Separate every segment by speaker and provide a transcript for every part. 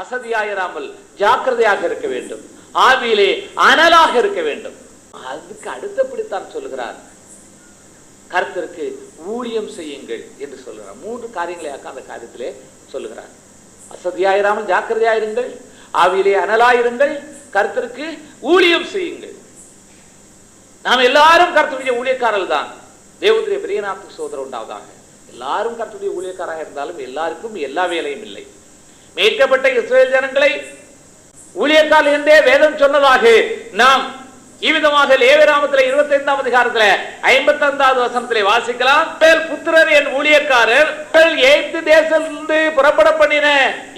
Speaker 1: அசதியாயிராமல் ஜாக்கிரதையாக இருக்க வேண்டும், ஆவியிலே அனலாக இருக்க வேண்டும். அதுக்கு அடுத்தபடித்தான் சொல்லுகிறார், கர்த்தருக்கு ஊழியம் செய்யுங்கள் என்று சொல்லுகிறார். 3 காரியங்களையாக்க அந்த காரியத்திலே சொல்லுகிறார். அசதியாயிராமல் ஜாக்கிரதையாயிருங்கள், ஆவியிலே அனலாயிருங்கள், கர்த்தருக்கு ஊழியம் செய்யுங்கள். நாம் எல்லாரும் கர்த்தருடைய ஊழியக்காரர்கள் தான். தேவனுடைய பெரிய நாமத்துக்கு சோதரம் உண்டாவதாக. எல்லாரும் கர்த்தருடைய ஊழியக்காரராக இருந்தாலும் எல்லாருக்கும் எல்லா வேலையும் இல்லை. மீட்கப்பட்ட இஸ்ரவேல் ஜனங்களை ஊழியக்காரர்கள் என்றே வேதம் சொன்னதாக நாம் இவ்விதமாக லேவியராகமத்திலே 25ஆம் அதிகாரத்திலே 55வது வசனத்திலே வாசிக்கலாம். புத்திரர் என் ஊழியக்காரர், எகிப்து தேசத்திலிருந்து புறப்பட பண்ணின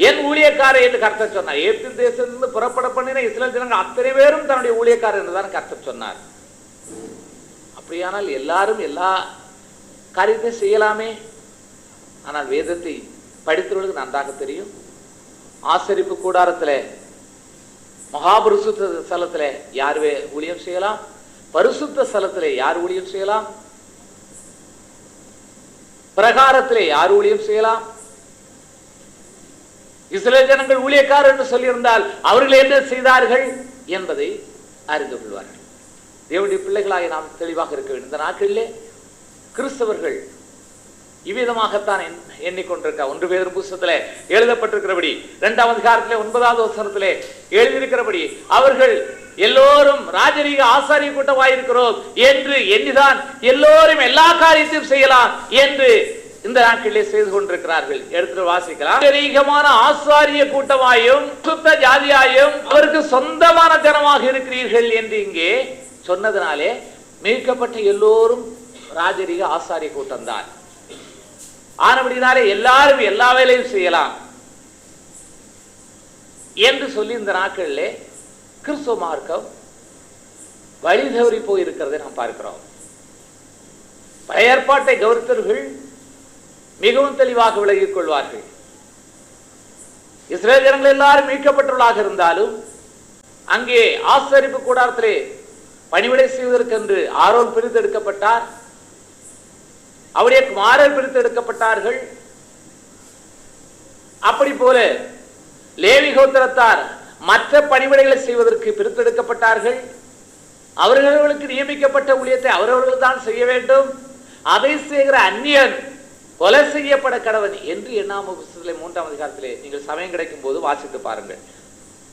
Speaker 1: என் ஊழியக்காரர் என்று கர்த்தர் சொன்னார். எகிப்து தேசத்திலிருந்து புறப்பட பண்ணின இஸ்ரவேல் ஜனங்கள் அத்தனை பேரும் தன்னுடைய ஊழியக்காரர் என்றுதான் கர்த்தர் சொன்னார். அப்படியானால் எல்லாரும் எல்லா காரியத்தையும் செய்யலாமே. ஆனால் வேதத்தை படித்தவர்களுக்கு நன்றாக தெரியும், ஆசரிப்பு கூடாரத்தில் மகாபரிசுத்த ஸ்தலத்தில் யார் ஊழியம் செய்யலாம், பரிசுத்த ஸ்தலத்தில் யார் ஊழியம் செய்யலாம், பிரகாரத்திலே யார் ஊழியம் செய்யலாம். இஸ்ரவேல் ஜனங்கள் ஊழியக்காரர் என்று சொல்லியிருந்தால் அவர்கள் என்ன செய்தார்கள் என்பதை அறிந்து கொள்வார்கள். தேவனுடைய பிள்ளைகளாக நாம் தெளிவாக இருக்க வேண்டும். இந்த நாட்களிலே கிறிஸ்தவர்கள் இவ்விதமாகத்தான் எண்ணிக்கொண்டிருக்க. 1 பேதுரு புத்தகத்திலே எழுதப்பட்டிருக்கிறபடி 2ஆம் அதிகாரத்திலே 9வது வசனத்திலே எழுதியிருக்கிறபடி அவர்கள் எல்லோரும் ராஜரீக ஆசாரிய கூட்டமாயிருக்கிறோம் என்று எண்ணிதான் எல்லோரும் எல்லா காரியத்தையும் செய்யலாம் என்று இந்த நாட்களிலே செய்து கொண்டிருக்கிறார்கள். எடுத்து வாசிக்கலாம். ராஜரீகமான ஆசாரிய கூட்டமாயும் சுத்த ஜாதியாயும் அவருக்கு சொந்தமான ஜனமாக இருக்கிறீர்கள் என்று இங்கே சொன்னதனாலே மீட்கப்பட்ட எல்லோரும் ராஜரீக ஆசாரிய கூட்டம் தான். ஆனபடினாலே எல்லாரும் எல்லா வேலையும் செய்யலாம் என்று சொல்லி இந்த நாட்களிலே கிறிஸ்துவ மார்க்கம் வழி தவறி போயிருக்கிறதை நாம் பார்க்கிறோம். பழைய ஏற்பாட்டை கவனித்தவர்கள் மிகவும் தெளிவாக விலகிக் கொள்வார்கள். இஸ்ரவேல் ஜனங்கள் எல்லாரும் மீட்கப்பட்டவர்களாக இருந்தாலும் அங்கே ஆசரிப்பு கூடாரத்திலே பணிவிடை செய்வதற்கென்று ஆரோன் பிரித்தெடுக்கப்பட்டார், அவருடைய குமாரர் பிரித்தெடுக்கப்பட்டார்கள். அப்படி போல லேவி கோத்திரத்தார் மற்ற பணிவிடைகளை செய்வதற்கு பிரித்தெடுக்கப்பட்டார்கள். அவர்களுக்கு நியமிக்கப்பட்ட ஊழியத்தை அவர்கள் தான் செய்ய வேண்டும். அதை செய்கிற அந்நியன் கொலை செய்யப்பட கடவன் என்று எண்ணாம புத்தகத்திலே 3ஆம் அதிகாரத்திலே நீங்கள் சமயம் கிடைக்கும் போது வாசித்து பாருங்கள்.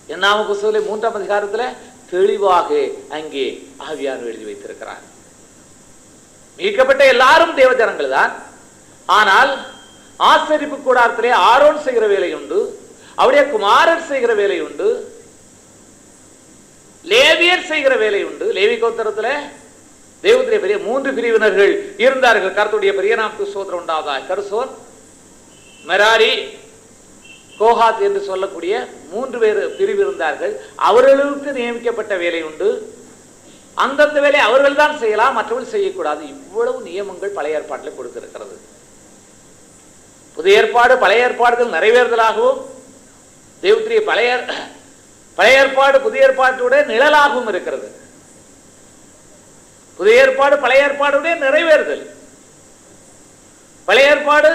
Speaker 1: எண்ணாம புத்தகத்திலே 3ஆம் அதிகாரத்திலே தெளிவாக அங்கே ஆவியானவர் எழுதி வைத்திருக்கிறார். மீட்கப்பட்ட எல்லாரும் தேவ ஜனங்கள் தான். ஆனால் ஆசரிப்பு கூடாரத்திலே ஆரோன் செய்கிற வேலை உண்டு, அவருடைய குமாரர் செய்கிற வேலை உண்டு, லேவியர் செய்கிற வேலை உண்டு. லேவி கோத்திரத்திலே தேவனுடைய பெரிய 3 பிரிவினர்கள் இருந்தார்கள். கர்த்தருடைய பெரிய நாமத்துக்கு ஸ்தோத்திரம் உண்டாவதாக. கர்சோன், மெராரி, கோகாத் என்று சொல்லக்கூடிய 3 பேர் பிரிவு இருந்தார்கள். அவர்களுக்கு நியமிக்கப்பட்ட வேலை உண்டு. அந்தந்த வேலை அவர்கள் தான் செய்யலாம், மற்றவர்கள் செய்யக்கூடாது. இவ்வளவு நியமங்கள் பழைய ஏற்பாட்டில் கொடுத்திருக்கிறது. புதிய ஏற்பாடு பழைய ஏற்பாடுகள் நிறைவேறுதலாகவும் தேவனுடைய பழைய ஏற்பாடு புதிய ஏற்பாட்டுடைய நிழலாகவும் இருக்கிறது. புதிய ஏற்பாடு பழைய ஏற்பாடுடைய நிறைவேறுதல், பழைய ஏற்பாடு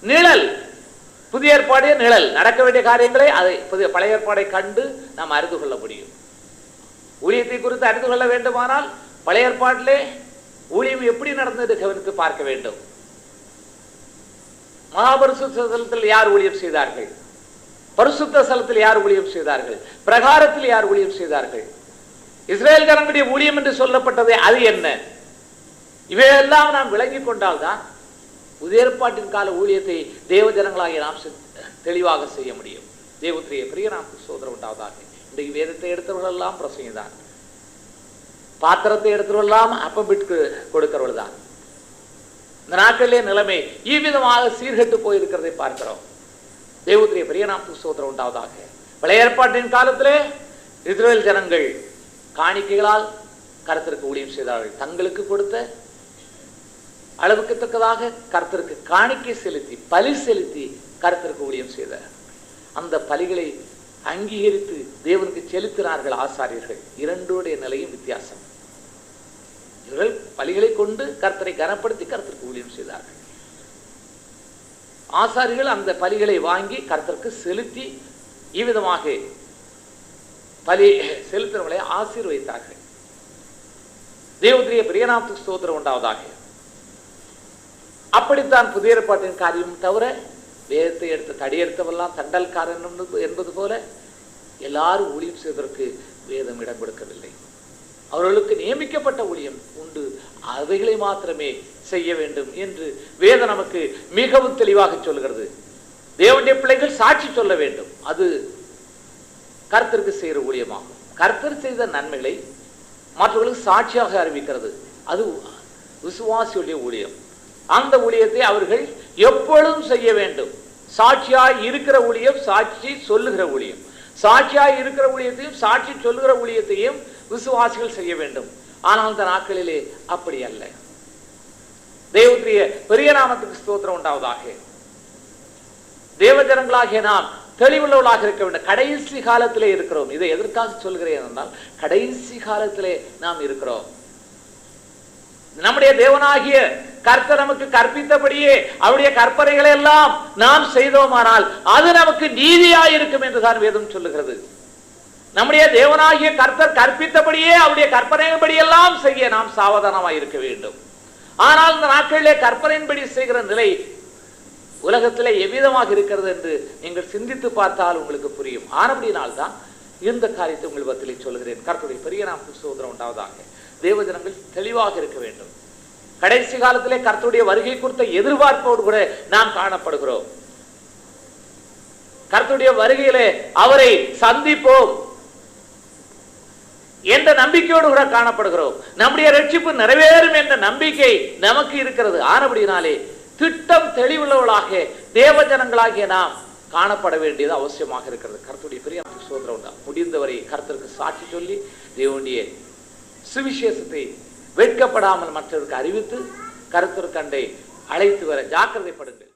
Speaker 1: நிழல், புதிய ஏற்பாடு நிழல். நடக்க வேண்டிய காரியங்களை அதை பழைய ஏற்பாடை கண்டு நாம் அறிந்து கொள்ள முடியும். ஊழியத்தை குறித்து அறிந்து கொள்ள வேண்டுமானால் பழைய ஏற்பாட்டிலே ஊழியம் எப்படி நடந்தது கவனித்து பார்க்க வேண்டும். மகாபரிசுத்த ஸ்தலத்தில் யார் ஊழியம் செய்தார்கள், பரிசுத்த ஸ்தலத்தில் யார் ஊழியம் செய்தார்கள், பிரகாரத்தில் யார் ஊழியம் செய்தார்கள், இஸ்ரவேல் ஜனங்களுடைய ஊழியம் என்று சொல்லப்பட்டது அது என்ன, இவையெல்லாம் நாம் விளங்கிக் கொண்டால்தான் புதிய ஏற்பாட்டின் கால ஊழியத்தை தேவ ஜனங்களாகிய நாம் தெளிவாக செய்ய முடியும். தேவனுடைய பிரிய நாமத்துக்கு ஸ்தோத்திரம் உண்டாவதாக. இன்றைக்கு வேதத்தை எடுத்தவர்கள் எல்லாம் பிரசங்கி தான், பாத்திரத்தை எடுத்தவர்கள் எல்லாம் அப்பம் விட்டு கொடுக்கிறவர்கள் தான். இந்த நாட்களிலே நிலைமை இவ்விதமாக சீர்கெட்டு போயிருக்கிறதை பார்க்கிறோம். தேவனுடைய பெரிய நாமத்துக்கு ஸ்தோத்திரம் உண்டாவதாக. பழைய ஏற்பாட்டின் காலத்திலே இஸ்ரவேல் ஜனங்கள் காணிக்கைகளால் கர்த்தருக்கு ஊழியம் செய்தார்கள். தங்களுக்கு கொடுத்த அளவுக்கு தக்கதாக கர்த்தருக்கு காணிக்கை செலுத்தி பலி செலுத்தி கர்த்தருக்கு ஊழியம் செய்தார். அந்த பலிகளை அங்கீகரித்து தேவனுக்கு செலுத்தினார்கள் ஆசாரியர்கள். இரண்டோடைய நிலையும் வித்தியாசம். இவர்கள் பலிகளை கொண்டு கர்த்தரை கனப்படுத்தி கர்த்தருக்கு ஊழியம் செய்தார்கள். ஆசாரிகள் அந்த பலிகளை வாங்கி கர்த்தருக்கு செலுத்தி இவ்விதமாக பலி செலுத்தினவர்களை ஆசீர்வதித்தார்கள். தேவனுடைய பெரிய நாமத்துக்கு ஸ்தோத்திரம் உண்டாவதாக. அப்படித்தான் புதிய ஏற்பாட்டின் காரியம் தவிர வேதத்தை எடுத்து தடியெடுத்தவெல்லாம் தண்டல்காரன் என்பது போல எல்லாரும் ஊழியம் செய்வதற்கு வேதம் இடம் கொடுக்கவில்லை. அவர்களுக்கு நியமிக்கப்பட்ட ஊழியம் உண்டு, அவைகளை மாத்திரமே செய்ய வேண்டும் என்று வேதம் நமக்கு மிகவும் தெளிவாக சொல்கிறது. தேவனுடைய பிள்ளைகள் சாட்சி சொல்ல வேண்டும், அது கர்த்தருக்கு செய்கிற ஊழியமாகும். கர்த்தர் செய்த நன்மைகளை மற்றவர்களுக்கு சாட்சியாக அறிவிக்கிறது, அது விசுவாசியுடைய ஊழியம். அந்த ஊழியத்தை அவர்கள் எப்பொழுதும் செய்ய வேண்டும். சாட்சியாய் இருக்கிற ஊழியம், சாட்சி சொல்லுகிற ஊழியம். சாட்சியாய் இருக்கிற ஊழியத்தையும் சாட்சி சொல்லுகிற ஊழியத்தையும் விசுவாசிகள் செய்ய வேண்டும். ஆனால் அந்த நாட்களிலே அப்படி அல்ல. தேவனுடைய பெரிய நாமத்துக்கு ஸ்தோத்திரம் உண்டாவதாக. தேவஜனங்களாகிய நாம் தெளிவுள்ளவர்களாக இருக்க வேண்டும். கடைசி காலத்திலே இருக்கிறோம். இதை எதற்காக சொல்கிறேன் என்றால், கடைசி காலத்திலே நாம் இருக்கிறோம். நம்முடைய தேவனாகிய கர்த்தர் நமக்கு கற்பித்தபடியே அவருடைய கற்பனைகளை எல்லாம் நாம் செய்தோமானால் அது நமக்கு நீதியாய் இருக்கும் என்றுதான் வேதம் சொல்லுகிறது. நம்முடைய தேவனாகிய கர்த்தர் கற்பித்தபடியே அவருடைய கற்பனையின்படி எல்லாம் செய்ய நாம் சாவதானமாய் இருக்க வேண்டும். ஆனால் இந்த நாட்களிலே கற்பனையின்படி செய்கிற நிலை உலகத்திலே எவ்விதமாக இருக்கிறது என்று நீங்கள் சிந்தித்து பார்த்தால் உங்களுக்கு புரியும். ஆனபடியினால்தான் இந்த காரியத்தை உங்கள் பத்திலே சொல்கிறேன். கர்த்தருடைய பெரிய நாமத்துக்கு ஸ்தோத்திரம் உண்டாவதாக. தேவஜனங்கள் தெளிவாக இருக்க வேண்டும். கடைசி காலத்திலே கர்த்தருடைய வருகை குறித்த எதிர்பார்ப்போடு கூட நாம் காணப்படுகிறோம். கர்த்தருடைய வருகையிலே அவரை சந்திப்போம் என்ற நம்பிக்கையோடு கூட காணப்படுகிறோம். நம்முடைய ரட்சிப்பு நிறைவேறும் என்ற நம்பிக்கை நமக்கு இருக்கிறது. ஆனபடினாலே திட்டம் தெளிவுள்ளவர்களாக தேவஜனங்களாகிய நாம் காணப்பட வேண்டியது அவசியமாக இருக்கிறது. கர்த்தருடைய பெரிய ஸ்தோத்திரம் உண்டா. முடிந்தவரை கர்த்தருக்கு சாட்சி சொல்லி தேவனுடைய சுவிசேஷத்தை வெட்கப்படாமல் மற்றவருக்கு அறிவித்து கர்த்தர் கண்டை அழைத்து வர ஜாக்கிரதைப்படுங்கள்.